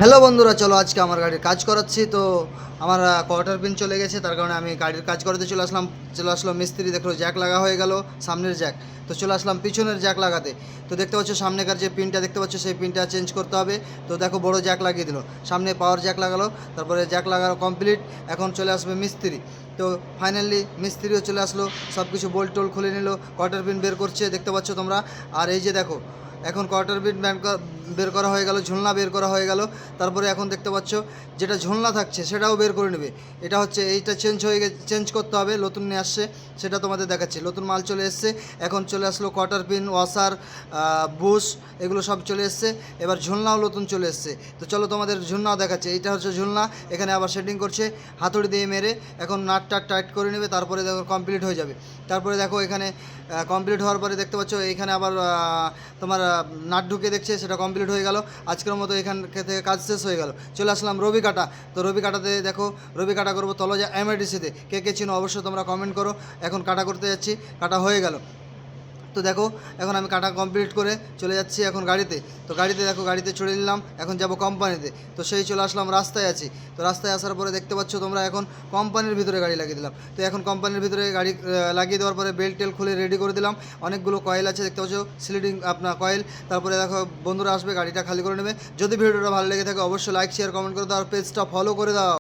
Hello বন্ধুরা, চলো আজকে আমার গাড়ির কাজ করাচ্ছি। তো আমার কোয়ার্টার পিন চলে গেছে, তার কারণে আমি গাড়ির কাজ করাতে চলে আসলাম মিস্ত্রি। দেখলো জ্যাক লাগা হয়ে গেল, সামনের জ্যাক। তো চলে আসলাম পিছনের জ্যাক লাগাতে। তো দেখতে পাচ্ছ সামনেকার যে পিনটা দেখতে পাচ্ছ, সেই পিনটা চেঞ্জ করতে হবে। তো দেখো বড় জ্যাক লাগিয়ে দিল, সামনে পাওয়ার জ্যাক লাগালো, তারপরে জ্যাক লাগানো কমপ্লিট। এখন চলে আসবে মিস্ত্রি। তো ফাইনালি মিস্ত্রিও চলে আসলো, সব কিছু বোল্ট টোল খুলে নিল, কোয়ার্টার পিন বের করছে দেখতে পাচ্ছ তোমরা। আর এই যে দেখো, এখন কোয়ার্টার বিট বের করা হয়ে গেল, ঝুলনা বের করা হয়ে গেল। তারপরে এখন দেখতে পাচ্ছ যেটা ঝুলনা থাকছে সেটাও বের করে নেবে। এটা হচ্ছে এইটা চেঞ্জ করতে হবে, নতুন নিয়ে আসছে, সেটা তোমাদের দেখাচ্ছি। নতুন মাল চলে এসছে, এখন চলে আসলো কোয়ার্টার পিন, ওয়াশার, বুশ, এগুলো সব চলে এসছে। এবার ঝুলনাও নতুন চলে এসছে। তো চলো তোমাদের ঝুলনাও দেখাচ্ছে। এইটা হচ্ছে ঝুলনা, এখানে আবার সেটিং করছে হাতুড়ি দিয়ে মেরে। এখন নাট টাইট করে নেবে, তারপরে দেখো কমপ্লিট হয়ে যাবে। তারপরে দেখো এখানে কমপ্লিট হওয়ার পরে দেখতে পাচ্ছ এইখানে আবার তোমার নাট ঢুকে দেখছে, সেটা কমপ্লিট হয়ে গেল। আজকের মতো এখান থেকে কাজ শেষ হয়ে গেল। চলে আসলাম রবি কাটা। তো রবি কাটাতে দেখো, রবি কাটা করবো তলোজা এমআইডিসিতে। কে কে চিনো অবশ্যই তোমরা কমেন্ট করো। এখন কাটা করতে যাচ্ছি, কাটা হয়ে গেল। তো দেখো এখন আমি কাটা কমপ্লিট করে চলে যাচ্ছি এখন গাড়িতে। তো গাড়িতে দেখো, গাড়িতে চড়ে নিলাম, এখন যাব কোম্পানিতে। তো সেই চলে আসলাম, রাস্তায় আছি। তো রাস্তায় আসার পরে দেখতে পাচ্ছ তোমরা, এখন কোম্পানির ভিতরে গাড়ি লাগিয়ে দিলাম। তো এখন কোম্পানির ভিতরে গাড়ি লাগিয়ে দেওয়ার পরে বেল্ট টেল খুলে রেডি করে দিলাম। অনেকগুলো কয়েল আছে দেখতে পাচ্ছ, স্লিডিং আপনার কয়েল। তারপরে দেখো বন্ধুরা আসবে, গাড়িটা খালি করে নেবে। যদি ভিডিওটা ভালো লেগে থাকে অবশ্যই লাইক শেয়ার কমেন্ট করে দাও, আর পেজটা ফলো করে দাও।